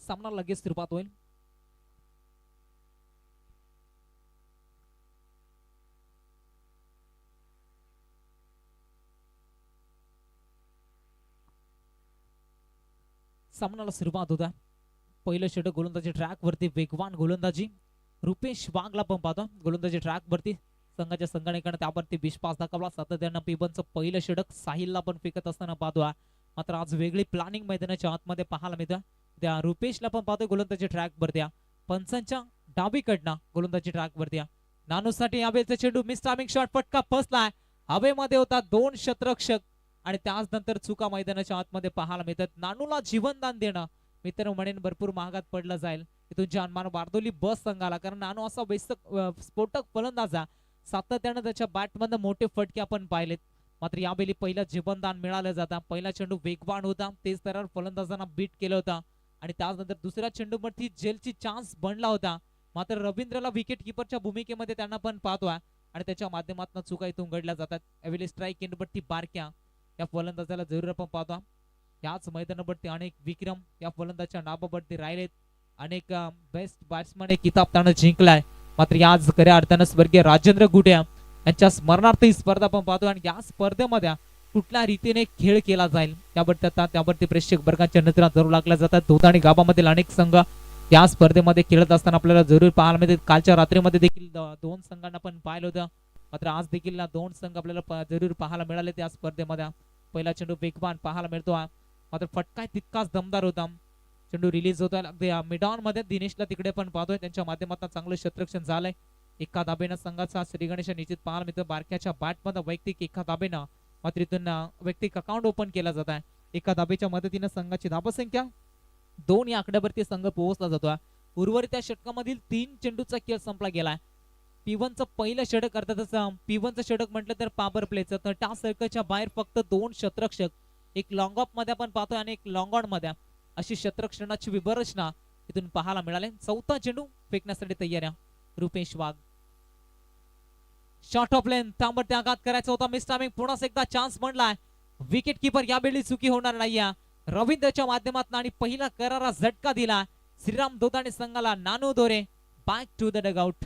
सामना लगेच सुरुवात होईल. सामन्याला सुरुवात होता. पहिलं षटक गोलंदाजी ट्रॅक वरती वेगवान गोलंदाजी रुपेश वाघला पण पाहतो. गोलंदाजी ट्रॅक वरती संघाच्या संगणकाने त्यावरती विश्वास दाखवला. सातत्यानं पिबनचं पहिलं षटक साहिलला पण फेकत असताना पाहतो. मात्र आज वेगळी प्लॅनिंग मैदानाच्या आतमध्ये पाहायला मिळतं. त्या रुपेशला पण पाहतोय गोलंदाजी ट्रॅक वरती. पंचांच्या डावीकडनं गोलंदाजी ट्रॅक वरती. नानूसाठी यावेळेचा चेंडू मिस टायमिंग शॉट फटका फसलाय. हवेमध्ये होता 2 शतरक्षक आणि त्याच नंतर चुका मैदानाच्या आतमध्ये पाहायला मिळतात. नानूला जीवनदान देणं मित्र म्हणेन भरपूर महागात पडलं जाईल. इथून जानमान बारदोली बस संघाला, कारण नानू असा स्फोटक फलंदाज सातत्यानं त्याच्या बॅटमध्ये मोठे फटके आपण पाहिलेत. मात्र यावेळी पहिलं जीवनदान मिळालं जातं. पहिला चेंडू वेगवान होता, तेच तर फलंदाजांना बीट केलं होतं आणि त्यानंतर दुसऱ्या चेंडूवरती जेलची चान्स बनला होता. मात्र रवींद्रला विकेट किपरच्या भूमिकेमध्ये त्यांना पण पाहतोय आणि त्याच्या माध्यमातून चुका इथून घडल्या जातात. यावेळी स्ट्राईक एंडवरती बारक्या या फलंदाजाला जरूर आपण पाहतो. याच मैदानावरती अनेक विक्रम या फलंदाजच्या नावावरती राहिलेत. अनेक बेस्ट बॅट्समन एक किताब त्यानं जिंकलाय. मात्र याच खऱ्या अर्थानं स्वर्गीय राजेंद्र गुडे यांच्या स्मरणार्थ ही स्पर्धा आपण पाहतो आणि या स्पर्धेमध्ये कुठल्या रीतीने खेळ केला जाईल त्यावरती प्रेक्षक वर्गाच्या नजरा जरूर लागल्या जातात. दोताणी गावामधील अनेक संघ या स्पर्धेमध्ये खेळत असताना आपल्याला जरूर पाहायला मिळते. कालच्या रात्रीमध्ये देखील 2 संघांना पण पाहिलं होतं. मात्र आज देखील 2 संघ आपल्याला जरूर पाहायला मिळाले त्या स्पर्धेमध्ये. पहिला चेंडू वेगवान पाहायला मिळतो. मात्र फटका तितकाच दमदार होता. चेंडू रिलीज होतोय अगदी मिडॉन मध्ये. दिनेशला तिकडे पण पाहतोय, त्यांच्या माध्यमातून चांगलं क्षेत्ररक्षण झालंय. एका दाबेनं संघाचा श्री गणेश निश्चित पाहायला मिळतो. बारक्याच्या बॅटमध्ये वैयक्तिक एका दाबेनं मात्र इथून वैयक्तिक अकाउंट ओपन केला जात आहे. एका दाबेच्या मदतीनं संघाची धावसंख्या 2 या आकड्यावरती संघ पोहोचला जातोय. उर्वरित त्या षटकामधील 3 चेंडूचा खेळ संपला गेलाय. P1चं पहिलं षटक, अर्थातच P1चं षटक म्हटलं तर पॉवर प्लेचं, तर त्या सर्कलच्या बाहेर फक्त 2 शतरक्षक, एक लॉंग ऑफ मध्ये आपण पाहतोय आणि एक लॉंग ऑन मध्ये, अशी शतरक्षणाची विभरचना इथून पाहायला मिळाले. चौथा चेंडू फेकण्यासाठी तयार आहे रुपेश वाघ. शॉट ऑफ लेन त्यावरती आघात करायचा होता. Miss timing. पुन्हा एकदा चान्स बनलाय. विकेट किपर यावेळी चुकी होणार नाहीये रवींद्रच्या माध्यमातून आणि पहिला करारा झटका दिला श्रीराम दोताणे संघाला. नानू दोरे back to the dugout.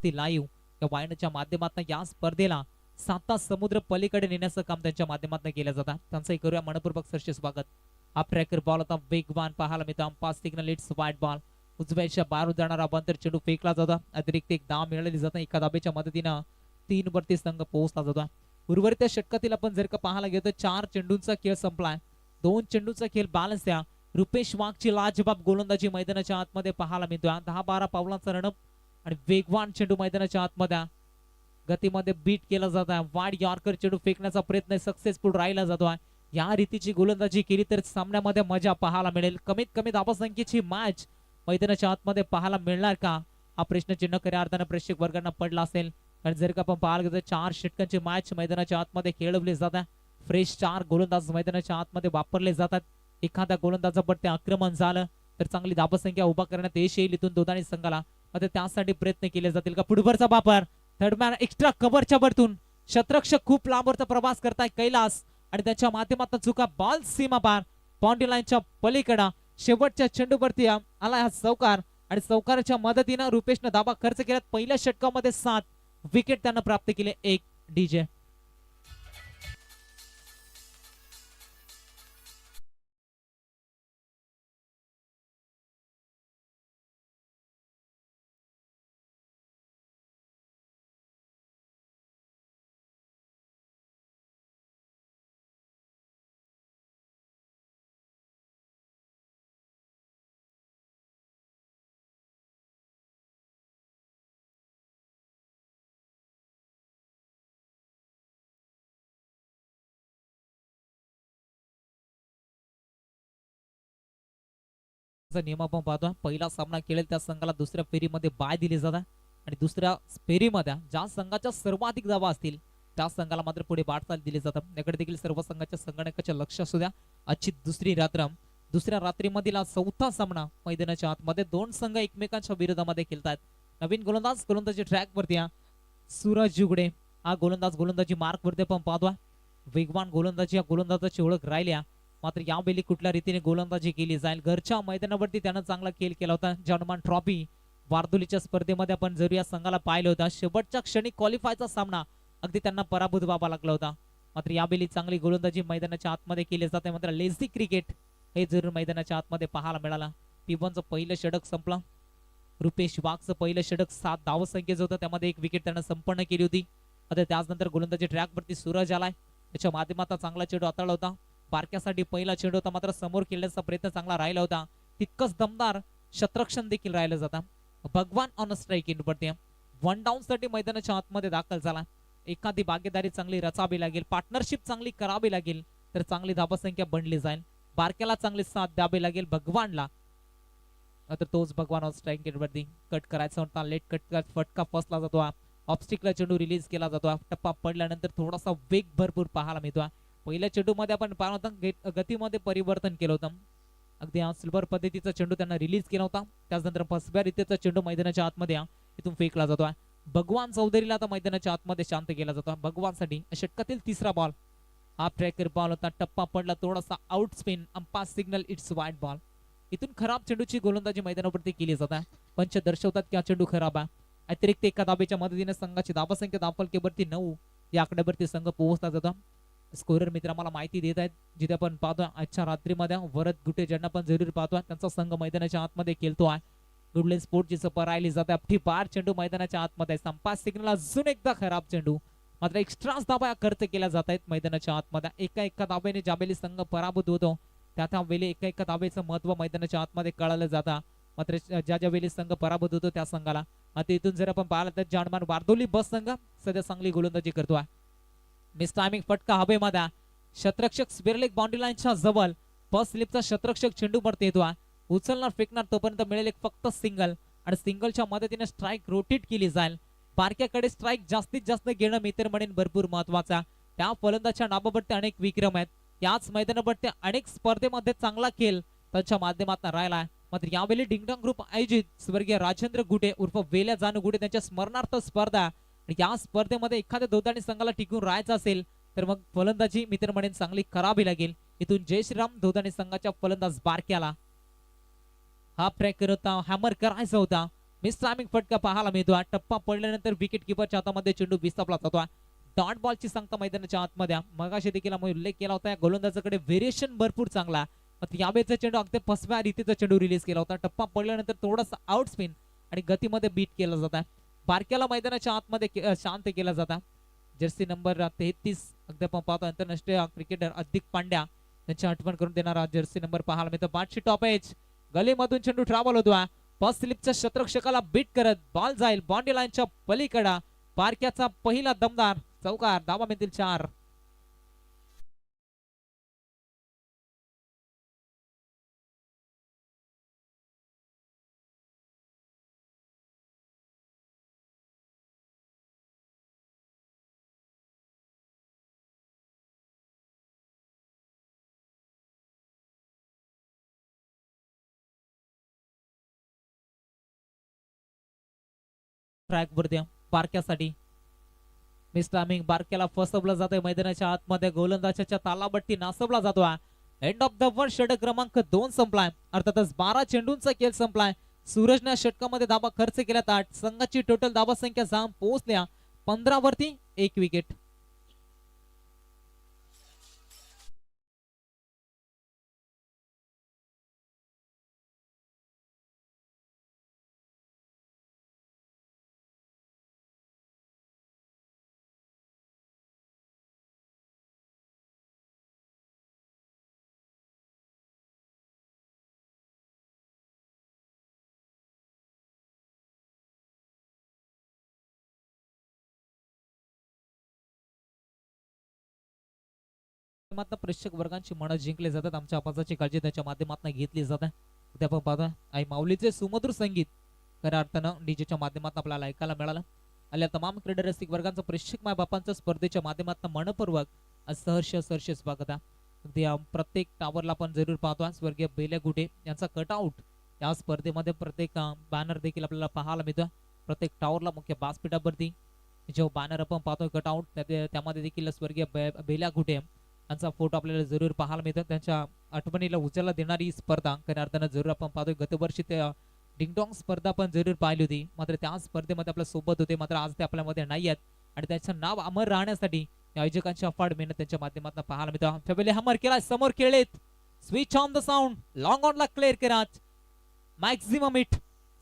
Live या वाहिनीच्या माध्यमातून या स्पर्धेला 7 समुद्र पलीकडे नेण्याचं काम त्यांच्या माध्यमातून केलं जातं. त्यांचं करूया मनपूर्वक सरसे स्वागत. हा ट्रॅकर बॉल आता वेगवान पाहायला मिळतो. 5 सिग्नल इट्स वाईट बॉल. उजव्याच्या बाहेर जाणारा बंतर चेंडू फेकला जातो. अतिरिक्त एक धाव मिळाली जाते. एका धाबेच्या मदतीनं 3 वरती संघ पोहोचला जातो. उर्वरित षटकातील आपण जर का पाहायला गेलो तर 4 चेंडूंचा खेळ संपलाय. 2 चेंडूचा खेळ बॅलन्स द्या. रुपेश वाघची लाजबाब गोलंदाजी मैदानाच्या आतमध्ये पाहायला मिळतो. 10-12 पावलांचा रणप आणि वेगवान चेंडू मैदानाच्या आतमध्ये गतीमध्ये बीट केला जात आहे. वाईड यॉर्कर चेंडू फेकण्याचा प्रयत्न सक्सेसफुल राहिला जातो. या रीतीची गोलंदाजी केली तर सामन्यामध्ये मजा पाहायला मिळेल. कमीत कमी धावसंख्येची मॅच मैदानाच्या आतमध्ये पाहायला मिळणार का, हा प्रश्नचिन्ह खऱ्या अर्थानं प्रेक्षक वर्गांना पडला असेल. कारण जर का आपण पाहायला गेलो 4 षटकांची मॅच मैदानाच्या आतमध्ये खेळवली जातात. फ्रेश 4 गोलंदाज मैदानाच्या आतमध्ये वापरले जातात. एखाद्या गोलंदाजावर आक्रमण झालं तर चांगली धावसंख्या उभा करण्यात यश येईल इथून दोन्ही संघाला. आता त्यासाठी प्रयत्न केले जातील का. पुढवरचा वापर थर्डमॅन एक्स्ट्रा कव्हरच्या वरतून शतरक्षक खूप लांबवरचा प्रवास करताय कैलास आणि त्याच्या माध्यमातून चुका. बॉल सीमा पार बाउंड्री लाईनच्या पलीकडे शेवटच्या चेंडूवरती आला हा चौकार आणि चौकाराच्या मदतीने रुपेशने धाबा खर्च केला. पहिल्या षटकामध्ये 7 विकेट त्यानं प्राप्त केले. 1 DJ. नियम आपण पाहतो. पहिला सामना खेळेल त्या संघाला दुसऱ्या फेरीमध्ये बाय दिली जातात आणि दुसऱ्या फेरीमध्ये ज्या संघाच्या सर्वाधिक धावा असतील त्या संघाला मात्र पुढे वाटचाल दिली जातात. याकडे देखील सर्व संघाच्या संगणकाचे लक्ष असू द्या. आजची दुसरी रात्र, दुसऱ्या रात्रीमधील चौथा सामना मैदानाच्या आतमध्ये दोन संघ एकमेकांच्या विरोधामध्ये खेळतात. नवीन गोलंदाजी ट्रॅक वरती सूरज जुगडे हा गोलंदाजी मार्क वरती पण पाहतोय. वेगवान गोलंदाजी या गोलंदाजाची ओळख राहिल्या, मात्र यावेळी कुठल्या रीतीने गोलंदाजी केली जाईल. घरच्या मैदानावरती त्यानं चांगला खेळ केला होता. जनमान ट्रॉफी वार्दोलीच्या स्पर्धेमध्ये आपण जरूर या संघाला पाहिलं होतं. शेवटच्या क्षणी क्वालिफायचा सामना अगदी त्यांना पराभूत व्हावा लागला होता. मात्र यावेळी चांगली गोलंदाजी मैदानाच्या आतमध्ये केली जाते. मात्र लेझी क्रिकेट हे जरूर मैदानाच्या आतमध्ये पाहायला मिळाला. P1चं पहिलं षटक संपलं. रुपेश वाघचं पहिलं षटक 7 धावसंख्येचं होतं, त्यामध्ये एक विकेट त्यानं संपन्न केली होती. आता त्याचनंतर गोलंदाजी ट्रॅकवरती सूरज आलाय. त्याच्या माध्यमातून चांगला चेंडू हाताळला होता. बारक्यासाठी पहिला चेंडू होता, मात्र समोर खेळण्याचा प्रयत्न चांगला राहिला होता. तितकंच दमदार शतरक्षण देखील राहिलं जातं. भगवान ऑन स्ट्राईक इन पडते. 1 डाऊन साठी मैदानाच्या आतमध्ये दाखल झाला. एखादी भागीदारी चांगली रचावी लागेल, पार्टनरशिप चांगली करावी लागेल, तर चांगली धावसंख्या बनली जाईल. बारक्याला चांगली साथ द्यावी लागेल भगवानला. आता तोच भगवान ऑन स्ट्राईक इन वरती कट करायचा होता. लेट कट फटका फसला जातो. ऑफस्टिकला चेंडू रिलीज केला जातो. टप्पा पडल्यानंतर थोडासा वेग भरपूर पाहायला मिळतो. पहिल्या चेंडू मध्ये आपण पाहत होता गतीमध्ये परिवर्तन केलं होतं. अगदी सिल्वर पद्धतीचा चेंडू त्यांना रिलीज केला होता. त्यानंतर फसव्या रीतीचा चेंडू मैदानाच्या आतमध्ये इथून फेकला जातो. भगवान चौधरीला आता मैदानाच्या आतमध्ये शांत केला जातो. भगवानसाठी षटकातील तिसरा बॉल हा ट्रॅकर बॉल होता. टप्पा पडला, थोडासा out spin, umpire signal it's wide ball. इथून खराब चेंडूची गोलंदाजी मैदानावरती केली जाते. पंच दर्शवतात की हा चेंडू खराब आहे. अतिरिक्त एका धाबेच्या मदतीने संघाची धावसंख्या धावफलकेवरती 9 या आकड्यावरती संघ पोहोचला जातो. स्कोरर मित्र मला माहिती देत आहेत, जिथे आपण पाहतो आजच्या रात्रीमध्ये वरद गुटे ज्यांना पण जरूर पाहतोय त्यांचा संघ मैदानाच्या आतमध्ये खेळतो आहे. गुडलेन स्पोर्टची सपर राहिली जाते. अफठी पार चेंडू मैदानाच्या आतमध्ये. संपास सिग्नल अजून एकदा खराब चेंडू, मात्र एक्स्ट्राच धाबा खर्च केल्या जात आहेत मैदानाच्या आतमध्ये. एका धाब्याने ज्यावेळी संघ पराभूत होतो त्या वेळी एका धाब्याचं महत्व मैदानाच्या आतमध्ये कळालं जातं. मात्र ज्या वेळी संघ पराभूत होतो त्या संघाला आता इथून जर आपण पाहिलं तर जानमान वार्दोली बस संघ सध्या चांगली गोलंदाजी करतोय. मिस टायमिंग फटका हवेमध्ये. शतरक्षक स्पेअरलेग बाउंड्री लाईनच्या जवळ फर्स्ट स्लिपचा शतरक्षक चेंडू परत येतोय. उचलणार फेकणार तोपर्यंत मिळेल एक फक्त सिंगल आणि सिंगलच्या मदतीने स्ट्राईक रोटेट केली जाईल. बारक्याकडे स्ट्राईक जास्तीत जास्त घेणं मी तर म्हणेन भरपूर महत्वाचा. त्या फलंदाजच्या नाबाबत अनेक विक्रम आहेत. याच मैदानावर अनेक स्पर्धेमध्ये चांगला खेळ त्यांच्या माध्यमातून राहिला आहे. मात्र यावेळी डिंगडॉंग ग्रुप आयोजित स्वर्गीय राजेंद्र गुटे उर्फ वेल्या जानू गुटे त्यांच्या स्मरणार्थ स्पर्धा. या स्पर्धेमध्ये एखाद्या दोदाणी संघाला टिकून राहायचं असेल तर मग फलंदाजी मित्र म्हणेन चांगली करावी लागेल. इथून जय श्रीराम दोदाणी संघाच्या फलंदाज बारक्याला हा ट्रॅकर होता, हॅमर करायचा होता. मिस टायमिंग फटका पाहायला मिळतो. टप्पा पडल्यानंतर विकेट किपरच्या हातामध्ये चेंडू विस्थापला जातो. डॉट बॉलची सांगता मैदानाच्या आतमध्ये. मगाशी देखील आम्ही उल्लेख केला होता या गोलंदाजाकडे व्हेरिएशन भरपूर चांगला. यावेळेचा चेंडू अगदी फसव्या रीतीचा चेंडू रिलीज केला होता. टप्पा पडल्यानंतर थोडासा आउट स्पिन आणि गतीमध्ये बीट केला जाता. बारक्याला मैदानाच्या आतमध्ये शांत केला जाता. जर्सी नंबर 33 अगदी आपण पाहतो आंतरराष्ट्रीय क्रिकेटर हार्दिक पांड्या त्यांची आठवण करून देणारा जर्सी नंबर पाहायला मिळतो. बाटशी टॉप एज गलीमधून चेंडू ट्रॅव्हल होतो. फर्स्ट स्लिपच्या शतरक्षकाला बीट करत बॉल जाईल बाउंड्री लाईनच्या पलीकडे. बारक्याचा पहिला दमदार चौकार. धावा मिळतील 4. ट्रॅक वरती बारक्यासाठी मिस टायमिंग. बारक्याला फसवलं जातंय मैदानाच्या आतमध्ये. गोलंदाजाच्या तालाबट्टी नासवला जातोय. एंड ऑफ द वन षटक क्रमांक 2 संपलाय. अर्थातच 12 चेंडूंचा खेळ संपलाय. सूरजने षटकामध्ये धाबा खर्च केल्यात 8. संघाची टोटल धाबा संख्या जाम पोहोचल्या 15 वरती 1 विकेट. प्रेक्षक वर्गांची मनं जिंकली जातात. आमच्या आवाजाची काळजी त्याच्या माध्यमातून घेतली जाते. ते आपण पाहतो आई माऊलीचे सुमधुर संगीत खऱ्या अर्थानं डीजेच्या माध्यमातून आपल्याला ऐकायला मिळालं. आल्या तमाम क्रीडा रसिक वर्गांचं प्रेक्षक माय बापांचं स्पर्धेच्या माध्यमातून मनपूर्वक सहर्ष स्वागत आहे. अगदी प्रत्येक टावरला आपण जरूर पाहतो स्वर्गीय बेल्या गुटे यांचा कटआउट या स्पर्धेमध्ये प्रत्येक बॅनर देखील आपल्याला पाहायला मिळतो. प्रत्येक टावरला मुख्य व्यासपीठावरती जो बॅनर आपण पाहतोय कटआउट त्यामध्ये देखील स्वर्गीय बेल्या गुटे यांचा फोटो आपल्याला जरूर पाहायला मिळतो. त्यांच्या आठवणीला उचलला देणारी स्पर्धा खऱ्या अर्थानं जरूर आपण पाहतोय. गतवर्षी ते डिंगडॉंग स्पर्धा पण जरूर पाहिली होती, मात्र त्या स्पर्धेमध्ये आपल्या सोबत होते, मात्र आज ते आपल्यामध्ये नाही आहेत आणि त्याचं नाव अमर राहण्यासाठी आयोजकांची अफाट मेहनत त्यांच्या माध्यमातून पाहायला मिळतो. फॅमिली हमर केला समोर खेळलेत switch on the sound long on ला क्लिअर केराच मॅक्झिमम हिट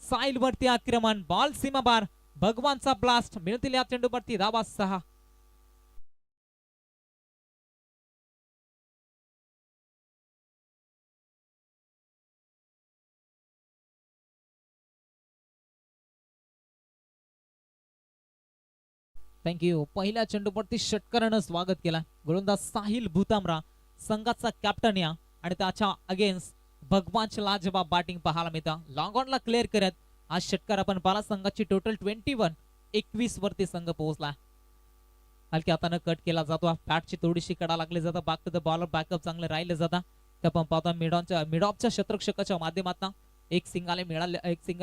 साईल वरती आक्रमण बॉल सीमा बार भगवानचा ब्लास्ट मिळतील या चेंडूवरती धावा 6. थँक्यू. पहिल्या चेंडूवरती षटकारानं स्वागत केला गोलंदाज साहिल भूतामरा संघाचा कॅप्टन या आणि त्याच्या अगेन्स्ट भगवानच्या लाजवाब बॅटिंग पाहायला मिळतं. लॉंग ऑन ला क्लिअर करत आज षटकार आपण पाहिला. संघाची टोटल 21 वरती संघ पोहोचला. हलक्या हातानं कट केला जातो. बॅटची थोडीशी कडा लागली जातं. Back to the bowler backup चांगलं राहिलं जातं. ते आपण पाहतो मिडऑफच्या शतरक्षकाच्या माध्यमातून एक सिंगल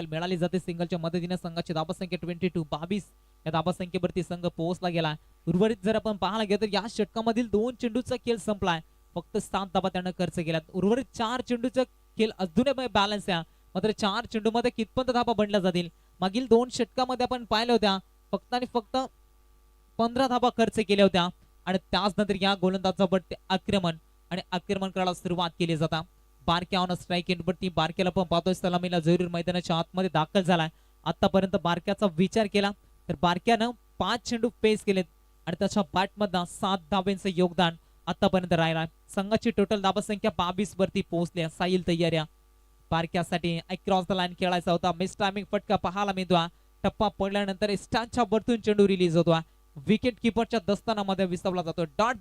मिळाली जाते. सिंगलच्या मदतीने संघाची धावसंख्या 22 या धावसंख्येवरती संघ पोहोचला गेला. उर्वरित जर आपण पाहायला गेलो तर या षटकामधील 2 चेंडूचा खेळ संपलाय. फक्त 7 धावा त्यानं खर्च केल्यात. उर्वरित 4 चेंडूचा खेळ अजूनही बॅलन्स आहे, मात्र 4 चेंडूमध्ये कितपत धावा बनल्या जातील. मागील 2 षटकामध्ये आपण पाहिल्या होत्या फक्त आणि फक्त 15 धावा खर्च केल्या होत्या आणि त्याच नंतर या गोलंदाजावरती आक्रमण करायला सुरुवात केली जाता. बारक्या ऑन स्ट्राईक एंडवरती बारक्याला पण पाहतोय सलामीला जरूर मैदानाच्या आतमध्ये दाखल झालाय. आतापर्यंत बारक्याचा विचार केला तर बारक्यानं 5 चेंडू पेस केलेत आणि त्याच्या बॅटमधनं 7 धावांचं योगदान आतापर्यंत राहिला. संघाची टोटल धावसंख्या 22 वरती पोहोचली. साईल तयाऱ्या बारक्यासाठी अक्रॉस द लाईन खेळायचा होता. मिस टायमिंग फटका पाहायला मिळतो. टप्पा पडल्यानंतर स्टॅनच्या वरतून चेंडू रिलीज होतो. विकेट किपरच्या दस्तानामध्ये विसवला जातो. डॉट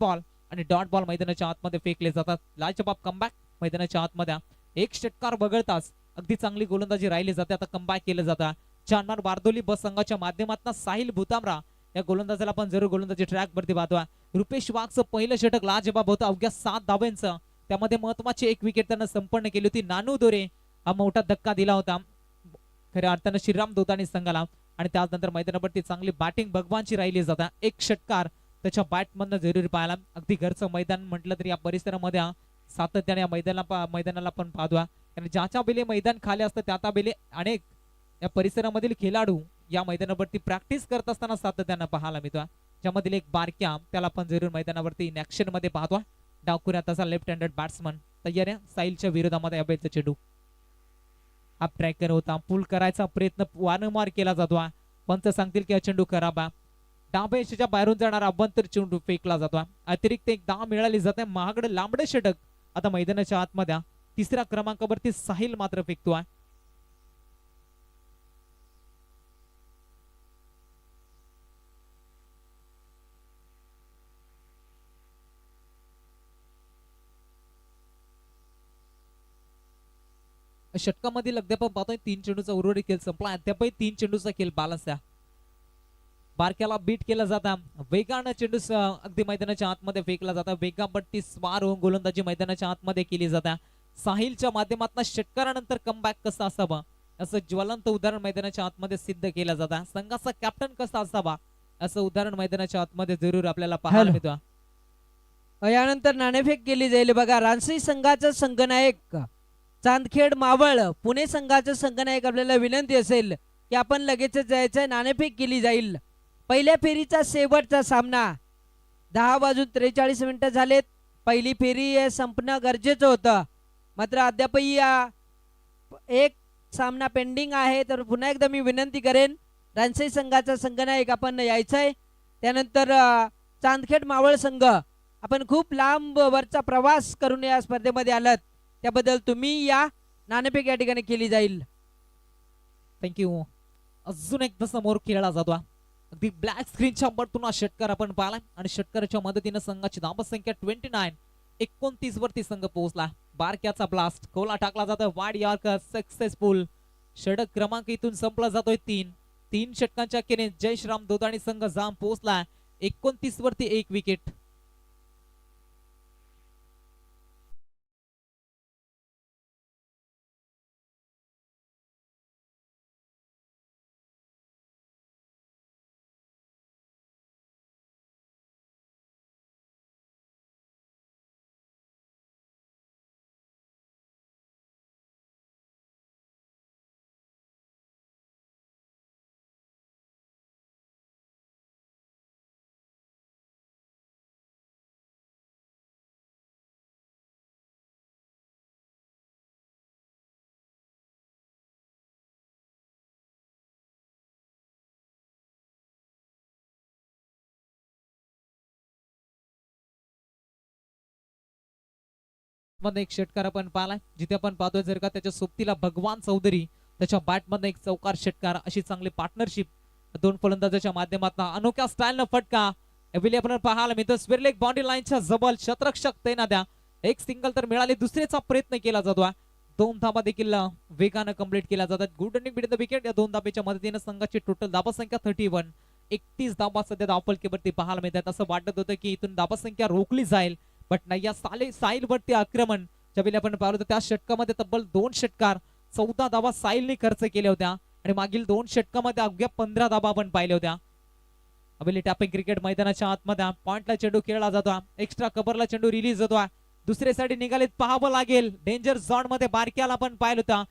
बॉल मैदानाच्या आतमध्ये फेकले जातात. लाजवाब कमबॅक मैदानाच्या आतमध्ये एक षटकार वगळताच अगदी चांगली गोलंदाजी राहिली जाते. आता कमबॅक केलं जातं. चांदमार बारदोली बस संघाच्या माध्यमातून साहिल भूतामरा या गोलंदाजाला पण जरूर गोलंदाजी ट्रॅक वरती पाहतोय. रुपेश वाघचं पहिलं षटक लाजवाब होतं. अवघ्या 7 धावांचं त्यामध्ये महत्वाची एक विकेट त्यानं संपन्न केली होती. नानू दोरे हा मोठा धक्का दिला होता खऱ्या अर्थानं श्रीराम दोतानी संघाला आणि त्यानंतर मैदानावरती चांगली बॅटिंग भगवानची राहिली जाता. एक षटकार त्याच्या बॅटमधनं जरूर पाहायला. अगदी घरचं मैदान म्हटलं तरी या परिसरामध्ये सातत्याने या मैदानाला पण पाहतोय. आणि ज्याच्या बेले मैदान खाली असतं त्या बेले अनेक या परिसरामधील खेळाडू या मैदानावरती प्रॅक्टिस करत असताना सातत्यानं पाहायला मिळतो. ज्यामधील एक बारक्या त्याला पण जरूर मैदानावरती इन ऍक्शन मध्ये पाहतोय. डावखुऱ्या तसा लेफ्ट हँडेड बॅट्समन तयार आहे. साईलच्या विरोधामध्ये अभेदचा चेंडू हाफ ट्रॅकर होता. पुल करायचा प्रयत्न वारंवार केला जातो. पंच सांगतील की हा चेंडू खराब आहे. डाव्या यशाच्या बाहेरून जाणारा अभ्यंतर चेंडू फेकला जातो. अतिरिक्त एक धाव मिळाली जाते. महागड लांबडे षटक आता मैदानाच्या आतमध्ये 3ऱ्या क्रमांकावरती साहिल मात्र फेकतोय. षटकामधील अद्याप पाहतोय 3 चेंडूचा उर्वरित खेळ संपला. अद्यापही 3 चेंडूचा खेळ बॅलन्स आहे. बारक्याला बीट केला जाता. वेगानं चेंडू अगदी मैदानाच्या आतमध्ये फेकला जाता. वेगाबट्टी स्वार होऊन गोलंदाजी मैदानाच्या आतमध्ये केली जाता. साहिलच्या माध्यमातून षटकारानंतर कमबॅक कसा असावा असं ज्वलंत उदाहरण मैदानाच्या आतमध्ये सिद्ध केलं जातं. संघाचा कॅप्टन कसा असावा असं उदाहरण मैदानाच्या आतमध्ये जरूर आपल्याला पाहायला मिळतं. यानंतर नाणेफेक केली जाईल बघा. रानसी संघाचा संघनायक चांदखेड मावळ पुणे संघाचा संघनायक आपल्याला विनंती असेल की आपण लगेच जायचं. नाणेफेक केली जाईल. पहिल्या फेरीचा शेवटचा सामना 10:43 झालेत. पहिली फेरी संपणं गरजेचं होतं, मात्र अद्यापही एक सामना पेंडिंग आहे. तर पुन्हा एकदा मी विनंती करेन रानसी संघाचा संघनायक आपण यायचंय. त्यानंतर चांदखेड मावळ संघ आपण खूप लांब वरचा प्रवास करून या स्पर्धेमध्ये आलात, त्याबद्दल तुम्ही या. नाणेफेक या ठिकाणी केली जाईल. थँक्यू. अजून एकदा समोर खेळला जातो. अगदी ब्लॅक स्क्रीनच्या वरतून षटकार आपण पाहिला आणि षटकाराच्या मदतीने संघाची धावसंख्या 29 वरती संघ पोहोचला. बारक्याचा ब्लास्ट कोला टाकला जातोय वाड यॉर्कर सक्सेसफुल षटक क्रमांक इथून संपला जातोय 3 षटकांच्या केने जय श्रीराम दोदाणी संघ जाम पोहोचला 29 वरती 1 विकेट. मध्ये एक षटकार आपण पाहिलाय जिथे आपण पाहतोय जर का त्याच्या सोबतीला भगवान चौधरी त्याच्या बॅट मध्ये एक चौकार षटकार अशी चांगली पार्टनरशिप दोन फलंदाजाच्या माध्यमातून अनोख्या स्टाईलनं फटका अवेलेबल पाहायला मिळतो. स्विरलेग बाउंड्री लाईनच्या जबल शतरक्षक तैनाद्या एक सिंगल तर मिळाली दुसऱ्याचा प्रयत्न केला जातो. 2 धाबा देखील वेगानं कंप्लीट केल्या जातात. Good running bit the wicket या 2 धाब्याच्या मदतीने संघाची टोटल धाबा संख्या 31 31 धाबा सध्या धावफलकीवरती पाहायला मिळतात. असं वाटत होतं की इथून धाबा संख्या रोखली जाईल बट नाही या साईल वरती आक्रमण ज्यावेळी आपण पाहिलं होतं त्या षटकामध्ये तब्बल 2 षटकार 14 धाबा साईलने खर्च केल्या होत्या आणि मागील 2 षटकामध्ये अवघ्या 15 धाबा आपण पाहिल्या होत्या. अवेली टॅपिंग क्रिकेट मैदानाच्या आतमध्ये पॉइंटला चेंडू खेळला जातो. एक्स्ट्रा कव्हरला चेंडू रिलीज होतो. दुसऱ्यासाठी निघालेत पाहावं लागेल. डेंजर झोन मध्ये बारक्याला पण पाहिलं होता.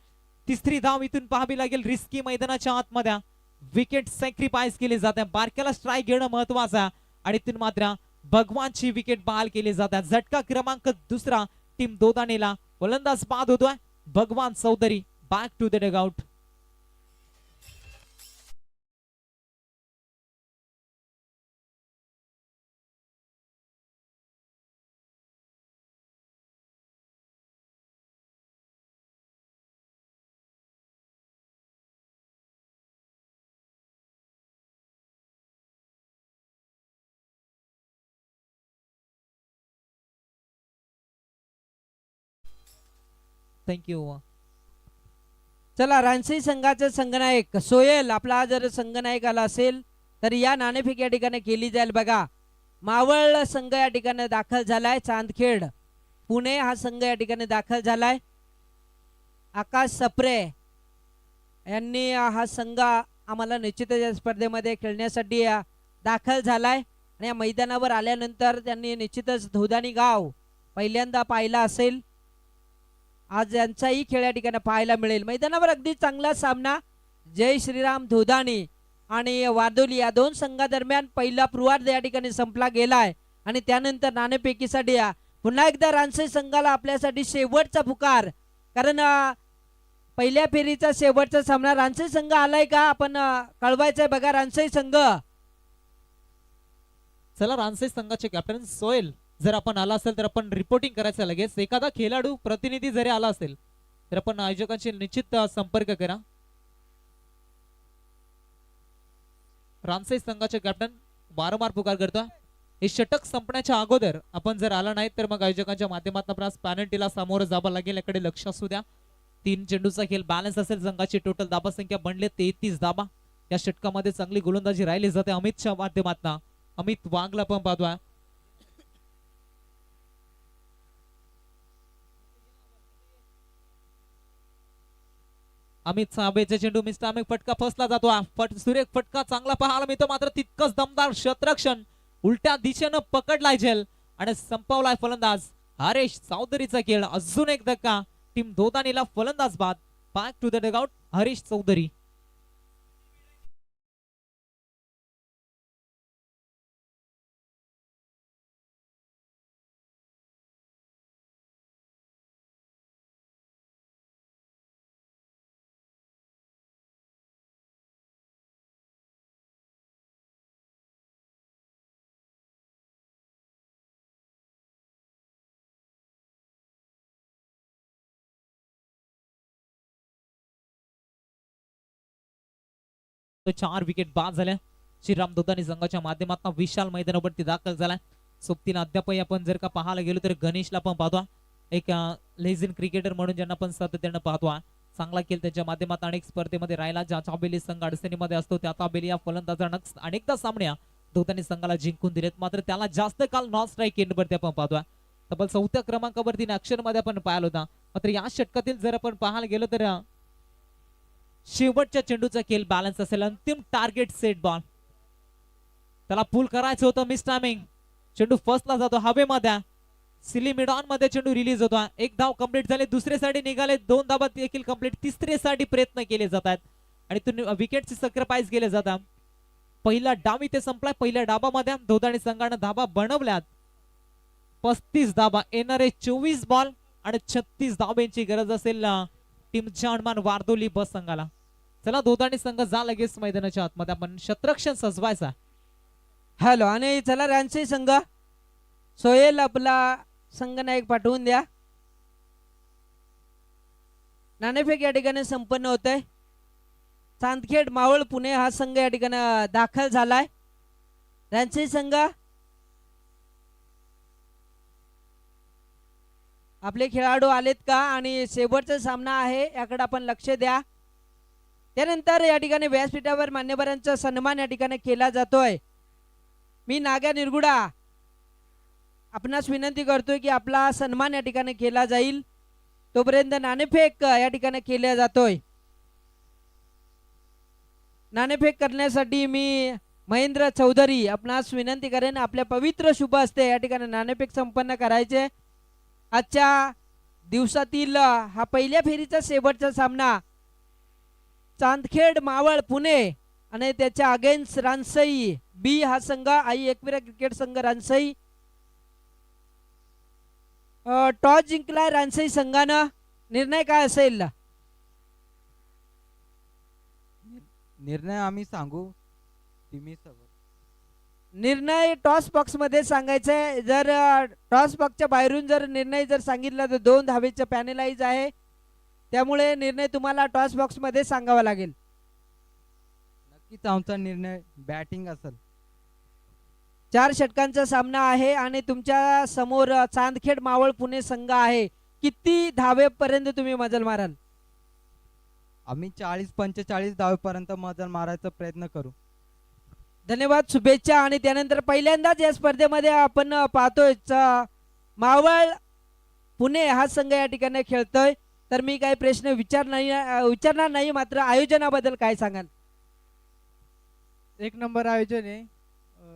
तिसरी धाव इथून पाहावी लागेल. रिस्की मैदानाच्या आतमध्ये विकेट सॅक्रिफाईस केली जाते. बारक्याला स्ट्राईक घेणं महत्वाचं आणि इथून मात्र भगवानची विकेट बहाल केली जाते. झटका क्रमांक दुसरा टीम दोदाणीला फलंदाज बाद होतोय Bhagwan Chaudhary. Back to the dugout. Thank you. चला रानसी संघाचा संघनायक सोयल आपला जर संघनायक आला असेल तर या नाणेफेक या ठिकाणी केली जाईल. बघा मावळ संघ या ठिकाणी दाखल झालाय. चांदखेड पुणे हा संघ या ठिकाणी दाखल झालाय. आकाश सप्रे यांनी हा संघ आम्हाला निश्चितच या स्पर्धेमध्ये खेळण्यासाठी दाखल झालाय आणि या मैदानावर आल्यानंतर त्यांनी निश्चितच धोदाणी गाव पहिल्यांदा पाहिला असेल. आज यांचाही खेळ या ठिकाणी पाहायला मिळेल. मैदानावर अगदी चांगला सामना जय श्रीराम धोदाणी आणि वादोली या 2 संघादरम्यान पहिला पूर्वार्ध या ठिकाणी संपला गेलाय आणि त्यानंतर नाणेफेकीसाठी पुन्हा एकदा रानसे संघाला आपल्यासाठी शेवटचा पुकार. कारण पहिल्या फेरीचा शेवटचा सामना रानसे संघ आलाय का आपण कळवायचंय. बघा रानसे संघ. चला रानसे संघाचे कॅप्टन सोयल जर आपण आला असेल तर आपण रिपोर्टिंग करायचं लगेच. एखादा खेळाडू प्रतिनिधी जरी आला असेल तर आपण आयोजकांशी निश्चित संपर्क करा. रामसे संघाचे कॅप्टन वारंवार पुकार करतो. हे षटक संपण्याच्या अगोदर आपण जर आला नाही तर मग आयोजकांच्या माध्यमातून पेनल्टीला सामोरं जावं लागेल. याकडे लक्ष असू द्या. 3 चेंडूचा खेळ बॅलन्स असेल. संघाची टोटल धाबा संख्या बनले 33 धाबा. या षटकामध्ये चांगली गोलंदाजी राहिली जाते अमितच्या माध्यमातून. अमित वांगला पण पाहतोय. अमित साबेचे चेंडू मिस्टर अमित फटका फसला जातो. सुरेख फटका चांगला पाहायला मिळतो मात्र तितकंच दमदार क्षेत्ररक्षण उलट्या दिशेनं पकडलाय झेल आणि संपवलाय फलंदाज हरेश चौधरीचा खेळ. अजून एक धक्का टीम दोदाणीला फलंदाज बाद. Back to the dugout Harish Chaudhary. तो 4 विकेट बाद झाल्या. श्रीराम दोदाणी संघाच्या माध्यमातून विशाल मैदानावरती दाखल झालाय. सोबतीला अद्यापही आपण जर का पाहायला गेलो तर गणेशला पण पाहतो. एक लेझिन क्रिकेटर म्हणून ज्यांना पण सातत्यानं पाहतो. चांगला खेळ त्याच्या माध्यमात अनेक स्पर्धेमध्ये राहिला. ज्याचा बेली संघ अडचणीमध्ये असतो त्याचा बेली या फलंदाजांना अनेकदा सामन्या दोघांनी संघाला जिंकून दिलेत. मात्र त्याला जास्त काल नॉन स्ट्राईक एंडवरती आपण पाहतोय. तब्बल 4थ्या क्रमांकावरती ऍक्शन मध्ये आपण पाहिलं होता. मात्र या षटकातील जर आपण पाहायला गेलो तर शेवटच्या चेंडूचा खेळ बॅलन्स असेल. अंतिम टार्गेट सेट बॉल त्याला पुल करायचं होतं. Miss timing. चेंडू फर्स्टला जातो हवेमध्ये. सिली मिडॉन मध्ये चेंडू रिलीज होतो. एक धाव कंप्लीट झाले. दुसरे साठी निघाले. 2 धावा देखील कंप्लीट. तिसरे साठी प्रयत्न केले जातात आणि विकेटची सॅक्रिफाईस केले जातात. पहिला डाव इथे संपलाय. पहिल्या डावामध्ये दोघांनी संघानं धावा बनवल्यात. 35 धावा. येणारे 24 बॉल आणि 36 धावांची गरज असेल टीमच्या अनमान वारदोली बस संघाला. चला दोघांनी संघ जा लगेच मैदानाच्या आतमध्ये आपण शतरक्षण सजवायचा. हॅलो आणि चला रांची संघ सोहेल आपला संघनायक पाठवून द्या. नाणेफेक या ठिकाणी संपन्न होत आहे. चांदखेड मावळ पुणे हा संघ या ठिकाणी दाखल झालाय. रांची संघ आपले खेळाडू आलेत का आणि शेवटचा सामना आहे याकडे आपण लक्ष द्या. त्यानंतर या ठिकाणी व्यासपीठावर मान्यवरांचा सन्मान या ठिकाणी केला जातोय. मी नाग्या निरगुडा आपणास विनंती करतोय की आपला सन्मान या ठिकाणी केला जाईल. तोपर्यंत नाणेफेक या ठिकाणी केला जातोय. नाणेफेक करण्यासाठी मी महेंद्र चौधरी आपणास विनंती करेन आपल्या पवित्र शुभ हस्ते या ठिकाणी नाणेफेक संपन्न करायचे. आजच्या दिवसातील हा पहिल्या फेरीचा शेवटचा सामना चांदखेड मावळ पुणे आणि त्याच्या अगेन्स्ट रानसई बी हा संघ आई एकविरा क्रिकेट संघ रानसई. टॉस जिंकलाय रानसई संघानं. निर्णय काय असेल? निर्णय आम्ही सांगू टीमी सोबत. निर्णय टॉस बॉक्स मध्ये सांगायचा आहे. जर टॉस बॉक्सच्या बाहेरून जर निर्णय जर सांगितला तर 2 धावेचं पॅनलाइज आहे. त्यामुळे निर्णय तुम्हाला टॉस बॉक्स मध्ये सांगावा लागेल. नक्कीच आमचा निर्णय बॅटिंग असेल. 4 षटकांचा सामना आहे आणि तुमच्या समोर चांदखेड मावळ पुणे संघ आहे. किती धावेपर्यंत तुम्ही मजल माराल? आम्ही 40-45 धावेपर्यंत मजल मारायचा प्रयत्न करू. धन्यवाद, शुभेच्छा. आणि त्यानंतर पहिल्यांदाच या स्पर्धेमध्ये आपण पाहतोय मावळ पुणे हा संघ या ठिकाणी खेळतोय. तर मी काही प्रश्न विचारणार नाही. मात्र आयोजनाबद्दल काय सांगाल? एक नंबर आयोजन आहे.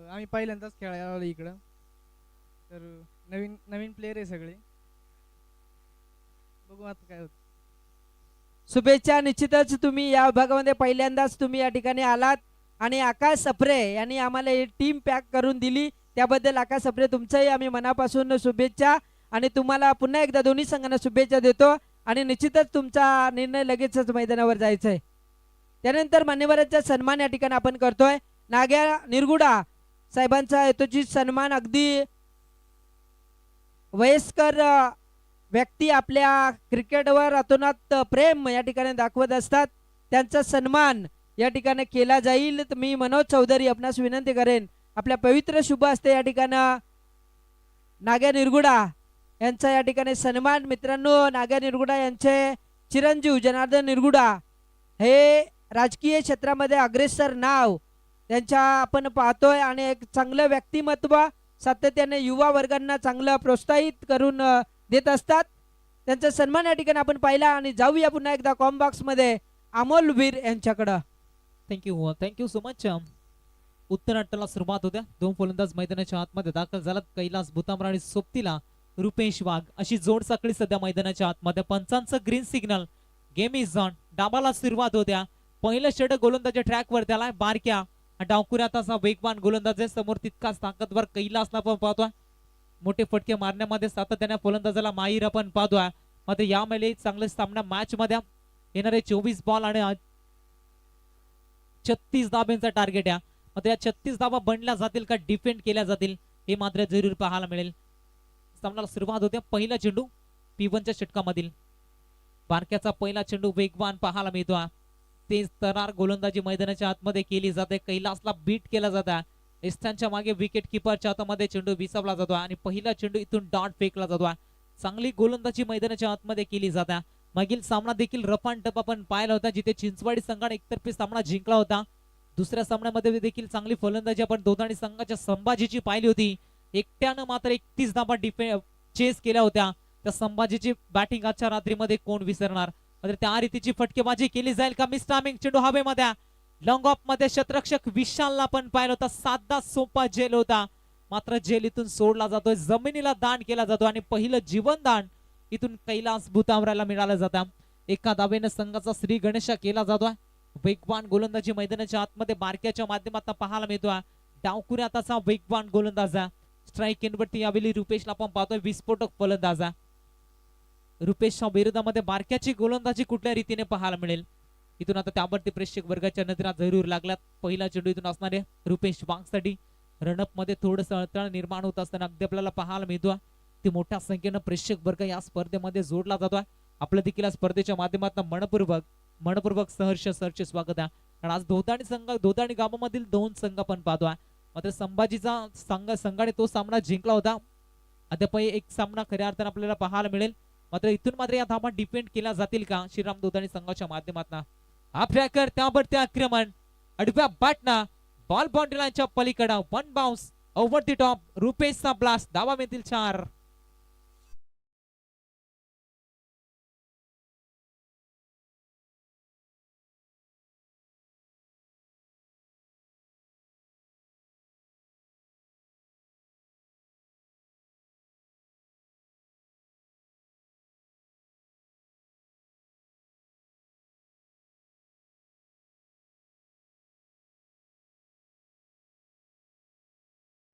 आम्ही पहिल्यांदाच खेळायला आलो इकडं. तर नवीन नवीन प्लेयर आहे सगळे. बघू आता काय होतं. शुभेच्छा. निश्चितच तुम्ही या विभागामध्ये पहिल्यांदाच तुम्ही या ठिकाणी आलात आणि आकाश सप्रे यांनी आम्हाला ही टीम पॅक करून दिली. त्याबद्दल आकाश सप्रे तुमचंही आम्ही मनापासून शुभेच्छा आणि तुम्हाला पुन्हा एकदा दोन्ही संघांना शुभेच्छा देतो. आणि निश्चितच तुमचा निर्णय लगेचच मैदानावर जायचा आहे. त्यानंतर मान्यवरांचा सन्मान या ठिकाणी आपण करतोय. नाग्या निरगुडा साहेबांचा यथोचित सन्मान. अगदी वयस्कर व्यक्ती आपल्या क्रिकेटवर अतोनात प्रेम या ठिकाणी दाखवत असतात. त्यांचा सन्मान या ठिकाणी केला जाईल. तर मी मनोज चौधरी आपणास विनंती करेन आपल्या पवित्र शुभ हस्ते या ठिकाणी नाग्या निरगुडा यांचा या ठिकाणी सन्मान. मित्रांनो, नाग्या निरगुडा यांचे चिरंजीव जनार्दन निरगुडा हे राजकीय क्षेत्रामध्ये अग्रेसर नाव त्यांच्या आपण पाहतोय आणि एक चांगलं व्यक्तिमत्व सातत्याने युवा वर्गांना चांगलं प्रोत्साहित करून देत असतात. त्यांचा सन्मान या ठिकाणी आपण पाहिला. आणि जाऊया पुन्हा एकदा कॉम्बॉक्स मध्ये अमोल वीर यांच्याकडं. Thank you so much. उत्तराष्ट्राला सुरुवात होत्या. 2 फलंदाज मैदानाच्या आतमध्ये दाखल झालात. कैलास भुतामरा आणि सोबतीला रुपेश वाघ अशी जोड साखळी सध्या मैदानाच्या आतमध्ये. पंचांचं green signal. Game is on. डाबाला सुरुवात होत्या. पहिलं षटक गोलंदाजी ट्रॅकवर त्याला बारक्या डावकुऱ्यात असा वेगवान गोलंदाज आहे. समोर तितकाच ताकदवर कैलासला पण पाहतोय. मोठे फटके मारण्यामध्ये सातत्याने फलंदाजाला माहीर आपण पाहतोय. मात्र यामध्ये चांगले सामना मॅच मध्ये येणारे 24 बॉल आणि 36 धाब्यांचा टार्गेट आहे. मात्र या 36 धाबा बनल्या जातील का डिफेंड केल्या जातील हे मात्र जरूर पाहायला मिळेल. सामन्याला सुरुवात होते. पहिला चेंडू P1च्या षटकामधील बारक्याचा पहिला चेंडू वेगवान पाहायला मिळतो. तेज तरार गोलंदाजी मैदानाच्या आतमध्ये केली जाते. कैलासला बीट केला जातो. एस्टांच्या मागे विकेट किपरच्या हातामध्ये चेंडू विसावला जातो आणि पहिला चेंडू इथून डॉट फेकला जातो. चांगली गोलंदाजी मैदानाच्या आतमध्ये केली जाते. मागील सामना देखील रफ अँड टफ आपण पाहिला होता, जिथे चिंचवाडी संघाने एकतर्फी सामना जिंकला होता. दुसऱ्या सामन्यामध्ये देखील चांगली फलंदाजी आपण दोन्ही संघाच्या संभाजीची पाहिली होती. एकट्यानं मात्र 31 धावा चेस केल्या होत्या. त्या संभाजीची बॅटिंग आजच्या रात्रीमध्ये कोण विसरणार. मात्र त्या रीतीची फटकेबाजी केली जाईल का. मिस टायमिंग चेंडू हवेमध्ये, लॉंग ऑफ मध्ये शतरक्षक विशालला पण पाहिलं होता. साधा सोपा झेल होता, मात्र झेल इथून सोडला जातोय, जमिनीला दान केला जातो आणि पहिलं जीवनदान इथून कैलास भुतांबऱ्याला मिळालं जातं. एका धावेनं संघाचा श्री गणेशा केला जातोय. वेगवान गोलंदाजी मैदानाच्या आतमध्ये बारक्याच्या माध्यमातून पाहायला मिळतोय. डावकुऱ्याचा वेगवान गोलंदाज, स्ट्राईक इनवरती यावेळी रुपेशला आपण पाहतोय विस्फोटक फलंदाज. रुपेशच्या विरोधामध्ये बारक्याची गोलंदाजी कुठल्या रीतीने पाहायला मिळेल. इथून आता त्यावरती प्रेक्षक वर्गाच्या नजरा जरूर लागल्यात. पहिला चेंडू इथून असणारे रुपेश वाघसाठी रनअप मध्ये थोडस अडथळा निर्माण होत असताना अगदी आपल्याला पाहायला मिळतोय. ती मोठ्या संख्येनं प्रेक्षक वर्ग या स्पर्धेमध्ये जोडला जातोय. आपलं देखील या स्पर्धेच्या माध्यमातून मनपूर्वक सहर्ष स्वागत आहे. कारण आज दोदाणी गावामधील 2 संघ आपण पाहतोय. मात्र संभाजीचा संघाने तो सामना जिंकला होता. अद्याप एक सामना खऱ्या अर्थाने आपल्याला पाहायला मिळेल. मात्र इथून मात्र या धावा डिपेंड केल्या जातील का श्रीराम दोदाणी संघाच्या माध्यमातून. हा ट्रॅकर त्यावरती आक्रमण, आडव्या बॅटना बॉल बाउंड्री लाईनच्या पलीकडे, 1 बाउन्स ओव्हर द टॉप, रुपेशचा ब्लास्ट, धावा मिळतील 4.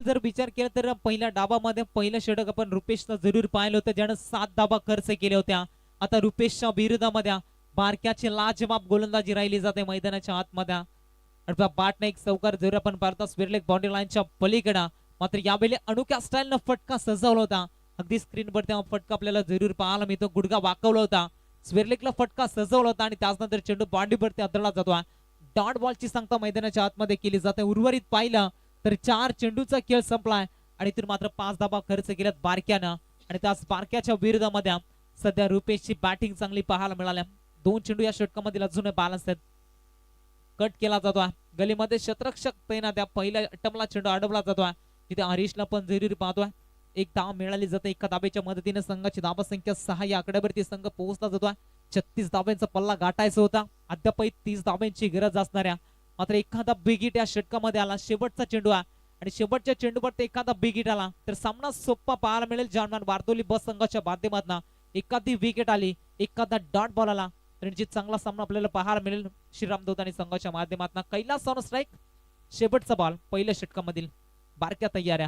जर विचार केला तर पहिल्या डाबामध्ये पहिलं षटक आपण रुपेशला जरूर पाहिलं होतं, ज्यानं 7 धावा खर्च केल्या होत्या. आता रुपेशच्या विरोधामध्ये बारक्याची लाजवाब गोलंदाजी राहिली जाते मैदानाच्या आतमध्ये. बाटने एक चौकार जरूर आपण पाहता स्विरलेग बाउंड्री लाईनच्या पलीकडे. मात्र यावेळी अनोख्या स्टाईलनं फटका सजवला होता. अगदी स्क्रीनवर त्या फटका आपल्याला जरूर पाहायला मिळतो. गुडगा वाकवला होता, स्विरलेगला फटका सजवला होता आणि त्यानंतर चेंडू बाउंड्रीवरती आदळला जातो. डॉट बॉलची सांगता मैदानाच्या आतमध्ये केली जाते. उर्वरित पाहिलं तर 4 चेंडूचा खेळ संपलाय आणि इथून मात्र 5 धावा खर्च केल्यात बारक्यानं. आणि त्याच बारक्याच्या विरोधामध्ये सध्या रुपेशची बॅटिंग चांगली पाहायला मिळाल्या. 2 चेंडू या षटकामधील अजून बॅलन्स आहेत. कट केला जातोय गलीमध्ये, शतरक्षक तैनात त्या पहिल्या अटमला चेंडू अडवला जातोय. तिथे हरीशला पण जरुरी पाहतोय. 1 धाव मिळाली जाते. एका धावेच्या मदतीने संघाची धावा संख्या 6 या आकड्यावरती संघ पोहोचला जातोय. 36 धाव्यांचा पल्ला गाठायचा होता. अद्याप 30 धाव्यांची गरज असणाऱ्या. मात्र एखादा बिग हिट या षटकामध्ये आला. शेवटचा चेंडू आहे आणि शेवटच्या चेंडूवर एखादा बिग हिट आला तर सामना सोपा पाहायला मिळेल. जानमान बारदोली बस संघाच्या माध्यमातून एखादी विकेट आली, एखादा डॉट बॉल आला तर चांगला सामना आपल्याला पाहायला मिळेल श्रीराम दोदाणी संघाच्या माध्यमातून. कैलास ऑन स्ट्राईक, शेवटचा बॉल पहिल्या षटकामधील. बारक्या तयाऱ्या,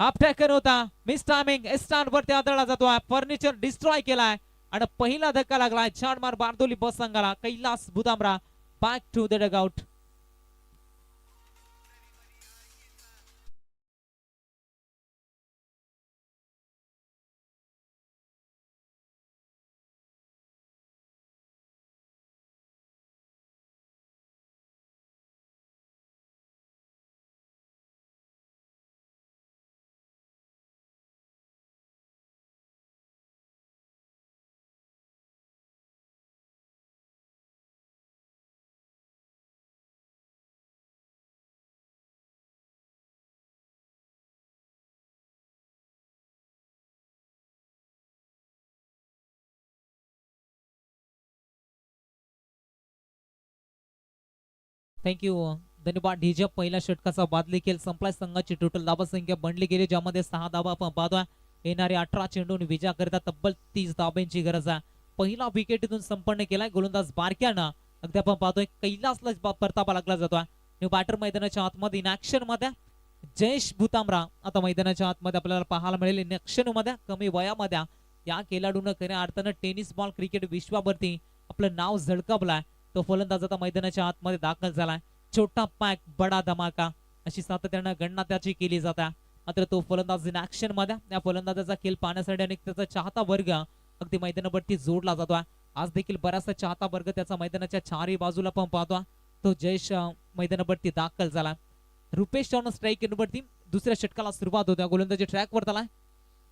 हाफ ट्रॅकर होता, मिस टायमिंग, एस्टार वरती आदळला जातोय. फर्निचर डिस्ट्रॉय केलाय आणि पहिला धक्का लागलाय जानमार बारदोली बस संघाला. Kailas Bhutambara back to the dugout. Thank you, धन्यवाद डीजे. पहिल्या षटकाचा बादली खेळ संपलाय. संघाची टोटल धावा संख्या बनली गेली, ज्यामध्ये 6 धावा आपण पाहतोय. येणारे 18 चेंडून विजय करता तब्बल 30 धाब्यांची गरज आहे. पहिला विकेटीतून संपन्न केलाय गोलंदाज बारक्यानं. अगदी आपण पाहतोय कैलासला परतावा लागला जातोय. न्यू बॅटर मैदानाच्या आतमध्ये इन ऍक्शन मध्ये जयेश भुतांबरा आता मैदानाच्या आतमध्ये आपल्याला पाहायला मिळेल. इन ऍक्शन मध्ये कमी वयामध्ये या खेळाडूनं खऱ्या अर्थानं टेनिस बॉल क्रिकेट विश्वावरती आपलं नाव झळकावलंय. तो फलंदाज आता मैदानाच्या आतमध्ये दाखल झालाय. छोटा पॅक बडा धमाका अशी सातत्यानं गणना त्याची केली जाते. मात्र तो फलंदाज इन ऍक्शन मध्ये या फलंदाजाचा खेळ पाहण्यासाठी अनेक त्याचा चाहता वर्ग अगदी मैदानावरती जोडला जातोय. आज देखील बराचसा चाहता वर्ग त्याचा मैदानाच्या चारही बाजूला पण पाहतोय. तो जयेश मैदानावरती दाखल झाला. रुपेश ऑन स्ट्राईक वरती दुसऱ्या षटकाला सुरुवात होत्या. गोलंदाजी ट्रॅक वर आलाय.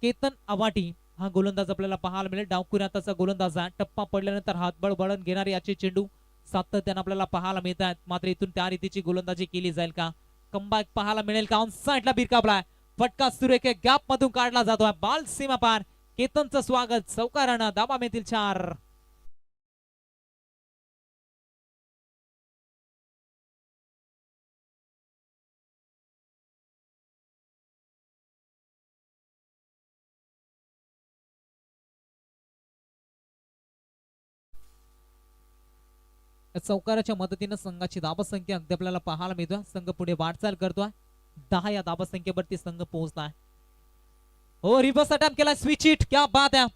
केतन आवाटी हा गोलंदाज आपल्याला पाहायला मिळेल. डावखुऱ्याचा गोलंदाज आहे. टप्पा पडल्यानंतर हातबळ बळण घेणारे याचे चेंडू सातत्याने आपल्याला पाहायला मिळतात. मात्र इथून त्या रीतीची गोलंदाजी केली जाईल का, कमबॅक पाहायला मिळेल का. ऑन साइडला बिरकावलाय, फटका सुरेख गॅप मधून काढला जातोय. बॉल सीमा पार. केतनचं स्वागत चौकारानं. धाबा मिळतील 4. चौकाराच्या मदतीनं संघाची धावसंख्या अगदी आपल्याला पाहायला मिळतोय. संघ पुढे वाटचाल करतोय. 10 या धावसंख्येवरती संघ पोहोचलाय. हो, रिव्हर्स अटॅम्प्ट केला. स्विच इट, क्या बात आहे.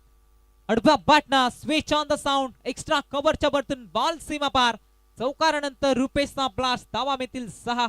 अडव्या बॅटना switch on the sound. Extra कव्हरच्या वरतून बॉल सीमा पार. चौकारानंतर रुपेशचा ब्लास्ट. धावा मिळतील 6.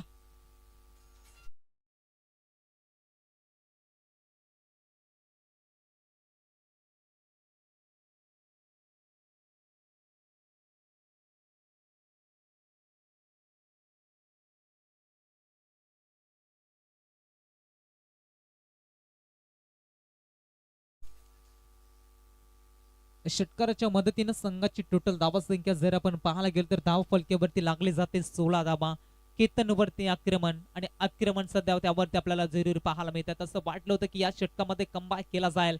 षटकाराच्या मदतीनं संघाची टोटल धावा संख्या जर आपण पाहायला गेलो तर धाव फलक्यावरती लागले जाते 16 धावा. केतनवरती आक्रमण आणि आक्रमण सध्या त्यावरती आपल्याला जरूर पाहायला मिळतात. असं वाटलं होतं की या षटकामध्ये कमबॅक केला जाईल.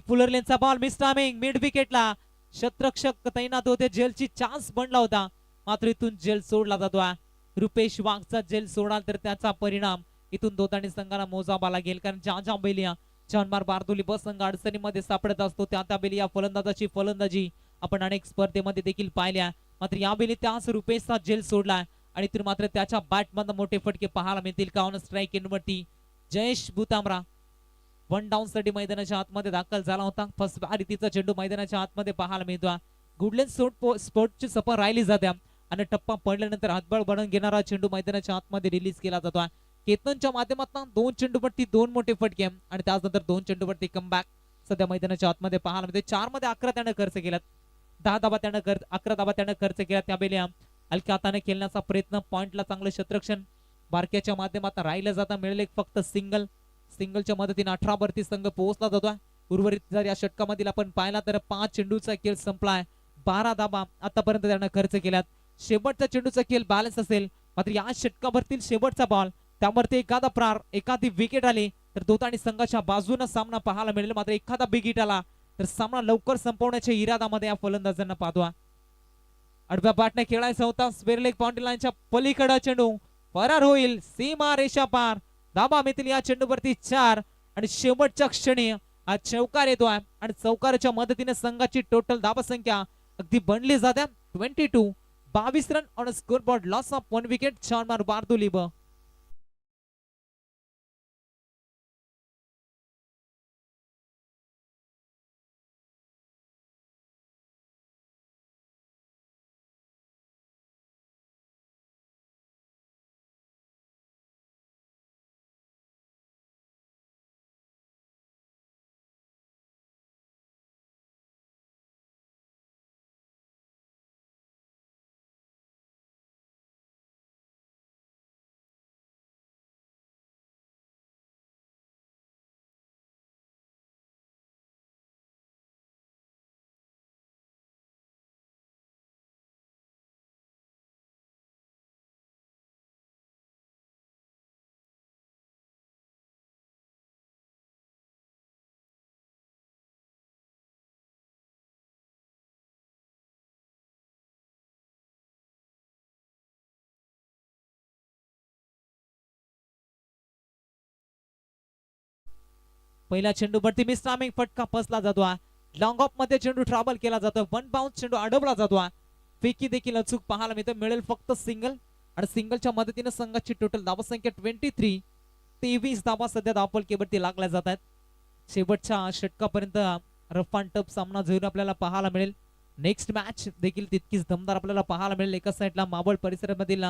फुलरलेनचा बॉल मिस टायमिंग. मिड विकेटला शतरक्षक तैनात होते. जेलची चान्स बनला होता, मात्र इथून जेल सोडला जातोय. रुपेश वाघचा जेल सोडाल तर त्याचा परिणाम इथून दोताणी संघाला मोजावा लागेल. कारण ज्या बेलिया जानमार बारदोली बस संघ अडचणीमध्ये सापडत असतो त्या बेली या फलंदाजाची फलंदाजी आपण अनेक स्पर्धेमध्ये देखील पाहिल्या. मात्र यावेळी त्याच रुपेशचा जेल सोडलाय आणि इथून मात्र त्याच्या बॅटमधून मोठे फटके पाहायला मिळतील का. ऑन स्ट्राईक इनवरती जयेश भूतामरा 1 डाऊन साठी मैदानाच्या आतमध्ये दाखल झाला होता. फर्स्ट रीतीचा चेंडू मैदानाच्या आतमध्ये पाहायला मिळतो. गुडलेन स्पोर्टची सफर राहिली जाते आणि टप्पा पडल्यानंतर हातबळ बनवून घेणारा चेंडू मैदानाच्या आतमध्ये रिलीज केला जातो. केतनच्या माध्यमातून 2 चेंडूवरती 2 मोठे फटके आणि त्यानंतर 2 चेंडूवरती कमबॅक सध्या मैदानाच्या आतमध्ये पाहायला मिळते. 4 मध्ये 11 त्यानं खर्च केलात. 10 धाबा त्यानं 11 धाबा त्यानं खर्च केला. त्यावेळी हलक्या हाताने खेळण्याचा प्रयत्न, पॉइंटला चांगलं क्षेत्ररक्षण बारक्याच्या माध्यमातून राहिलं जाता. मिळेल एक फक्त सिंगलच्या मदतीने 18 वरती संघ पोहोचला जातोय. उर्वरित जर या षटकामधील आपण पाहिला तर 5 चेंडूचा खेळ संपलाय. 12 धाबा आतापर्यंत त्यानं खर्च केल्यात. शेवटचा चेंडूचा खेळ बॅलन्स असेल, मात्र या षटकावरतील शेवटचा बॉल त्यावरती एखादा प्रार एखादी विकेट आली तर दोताणी संघाच्या बाजूने सामना पाहायला मिळेल. मात्र एखादा बिग हिट आला तर सामना लवकर संपवण्याच्या इरादामध्ये या फलंदाजांना पाहतोय. आडव्या बॅटने खेळायचा होता. स्क्वेअर लेग बाउंड्री लाईनच्या पलीकडे चेंडू फरार होईल. सीमा रेषा पार. धाबा मिळतील या चेंडूवरती 4 आणि शेवटच्या क्षणी हा चौकार येतोय आणि चौकाराच्या मदतीने संघाची टोटल धाबा संख्या अगदी बनली जाते 22. 22 run on score board. Loss of 1 wicket. जानमार बारदोली ब पहिला चेंडूवरती मिस टायमिंग. फटका फसला जातो. लॉंग ऑफ मध्ये चेंडू ट्रॅव्हल केला जातो. 1 बाउन्स चेंडू अडवला जातो. फेकी देखील अचूक पाहायला मिळते. मिळेल फक्त सिंगल आणि सिंगलच्या मदतीने संघाची टोटल धावसंख्या 23. 23 धावा सध्या धावफलकेवरती लागल्या जात आहेत. शेवटच्या षटकापर्यंत रफ अँड टफ सामना जरूर आपल्याला पाहायला मिळेल. नेक्स्ट मॅच देखील तितकीच दमदार आपल्याला पाहायला मिळेल. एका साईडला मावळ परिसरामधील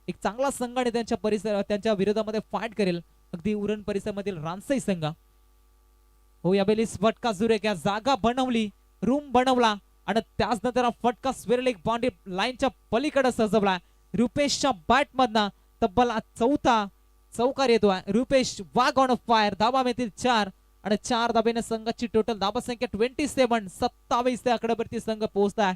एक चांगला संघ आणि त्यांच्या विरोधामध्ये फाईट करेल अगदी उरण परिसरामधील रानसई संघ. हो, यावेळी फटका जुरे क्या जागा बनवली, रूम बनवला आणि त्याच नंतर फटका स्क्वेअर लेग बाउंड्री लाईनच्या पलीकडे सजवला. रुपेशच्या बॅट मधनं तब्बल 4था चौकार येतोय. रुपेश वाघ ऑन फायर. धावा मिळतील 4 आणि 4 धाब्याने संघाची टोटल धाबा संख्या 27 त्या आकड्यावरती संघ पोहोचताय.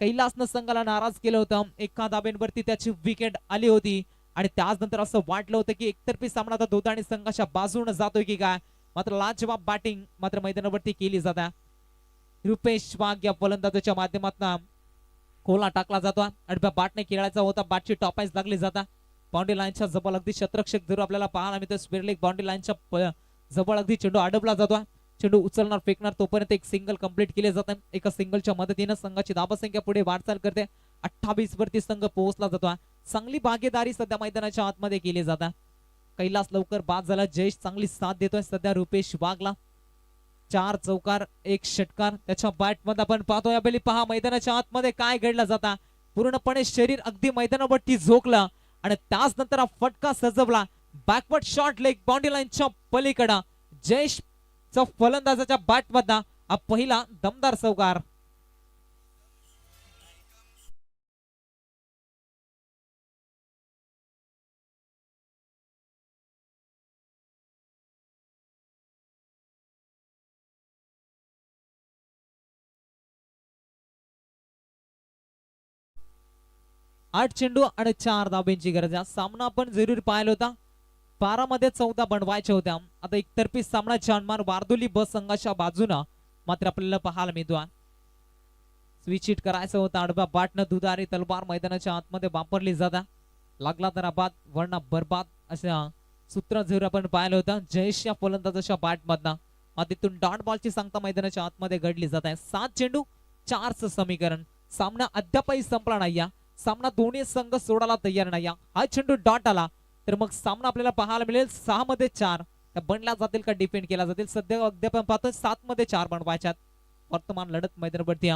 कैलासनं संघाला नाराज केलं होतं. एका धाब्यांवरती त्याची विकेट आली होती आणि त्यानंतर असं वाटलं होतं की एकतर्फी सामना आता दोदाणी संघाच्या बाजूने जातोय की काय. मात्र लाजवाब बॅटिंग मात्र मैदानावरती केली जाते. रुपेश वाघ या फलंदाजाच्या माध्यमातून कोला टाकला जातो आणि बॅटने खेळायचा होता. बॅटची टॉपाईज लागली जाता. बाउंड्री लाईनच्या जवळ अगदी शतरक्षक जरूर आपल्याला पाहायला मिळतो. स्क्वेअर लेग बाउंड्री लाईनच्या जवळ अगदी चेंडू अडवला जातो. चेंडू उचलणार फेकणार तोपर्यंत एक सिंगल कंप्लीट केले जाते. एका सिंगलच्या मदतीने संघाची धाबा संख्या पुढे वाटचाल करते. 28 वरती संघ पोहोचला जातो. चांगली भागीदारी सध्या मैदानाच्या आतमध्ये केली जाते. कैलास लवकर बाद झाला. जयेश चांगली साथ देतोय सध्या रुपेश वाघला. 4 चौकार 1 षटकार त्याच्या बॅट मध्ये आपण पाहतोय. आपली पहा मैदानाच्या आतमध्ये काय घडलं जाता. पूर्णपणे शरीर अगदी मैदानावरती झोकलं आणि त्याच नंतर हा फटका सजवला. बॅकवर्ड शॉट लेग बाउंड्री लाईनच्या पलीकडे जयेश फलंदाजाच्या बॅट मधला हा पहिला दमदार चौकार. आठ चेंडू आणि 4 धाब्यांची गरज आहे. सामना आपण जरूर पाहिला होता. 12 मध्ये 14 बनवायच्या होत्या. आता एकतर्फी सामना जानमार वारदोली बस संघाच्या बाजूने मात्र आपल्याला पाहायला मिळतो. स्विच हिट करायचं होतं. आडव्या बॅटनं दुधारी तलवार मैदानाच्या आतमध्ये वापरली जाता. लागला तर आबाद वरना बरबाद अशा सूत्र जरूर आपण पाहिलं होतं. जयेश या फलंदाजाच्या बॅट मधनं तिथून डॉट बॉलची सांगता मैदानाच्या आतमध्ये घडली जात आहे. 7 चेंडू 4चं समीकरण. सामना अद्यापही संपला नाही. सामना दोन्ही संघ सोडायला तयार नाही. हा चेंडू डॉट आला तर मग सामना आपल्याला पाहायला मिळेल 6 मध्ये 4 बनल्या जातील का डिपेंड केला जातील. सध्या अद्याप पाहतोय 7 मध्ये 4 बनवायच्यात. वर्तमान लढत मैदानावरती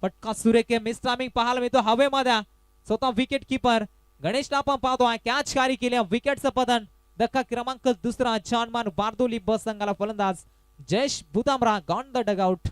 फटका सुरेख मिस टायमिंग पाहायला मिळतो हवेमध्ये. स्वतः विकेट किपर गणेशला आपण पाहतोय कॅच कॅरी केल्या. विकेटचं पतन. धक्का क्रमांक 2 जानमान बारदोली बस संघाला फलंदाज Jayesh Butamara gone the dugout.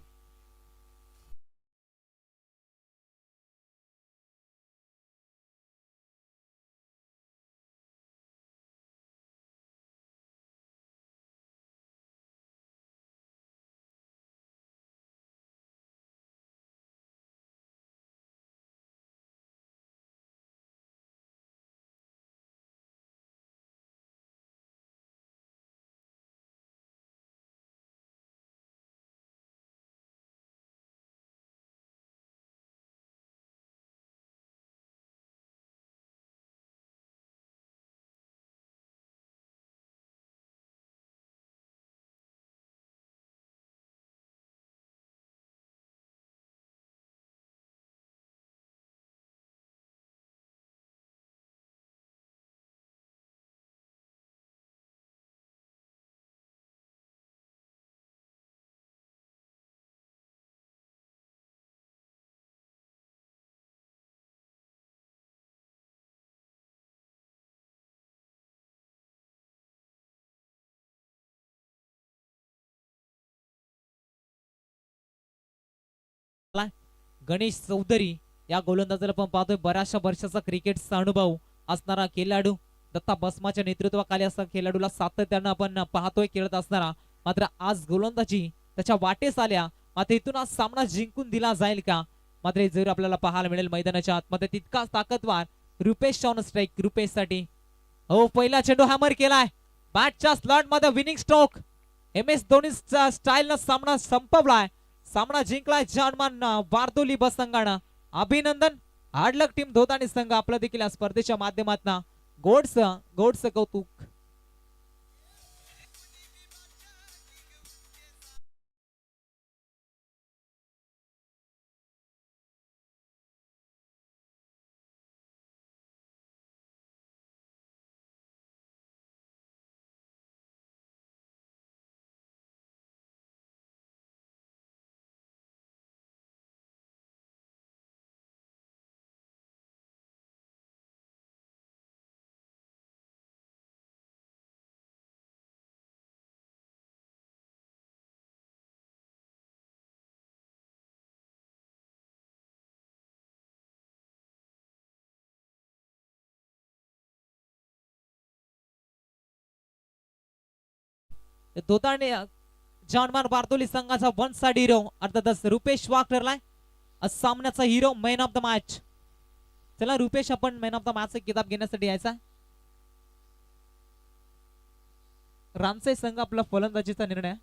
Ganesh Chaudhari या गोलंदाजाला पण पाहतोय. बऱ्याचशा वर्षाचा क्रिकेटचा अनुभव असणारा खेळाडू. दत्ता बसमाच्या नेतृत्वाखाली असा खेळाडूला सातत्यानं आपण पाहतोय खेळत असणारा. मात्र आज गोलंदाजी त्याच्या वाटेस आल्या. मात्र इथून आज सामना जिंकून दिला जाईल का. मात्र जर आपल्याला पाहायला मिळेल मैदानाच्या आतमध्ये तितकाच ताकदवार रुपेश ऑन स्ट्राईक. रुपेश साठी हो पहिला चेंडू हॅमर केलाय. बॅटच्या स्लॉट मध्ये विनिंग स्ट्रोक. MS धोनीच्या स्टाईल न सामना संपवलाय. सामना जिंकलाय जानमान वारदोली बस संघानं. अभिनंदन. हार्डलक टीम धोताणी संघ आपलं देखील या स्पर्धेच्या माध्यमातून गोडस कौतुक. धोताणे जानमान बारदोली संघाचा वन साइड हिरो अर्थातच रुपेश वाघ ठरलाय सामन्याचा hero man of the match. चला रुपेश आपण मॅन ऑफ द मॅच किताब घेण्यासाठी यायचा. रानसे संघ आपला फलंदाजीचा निर्णय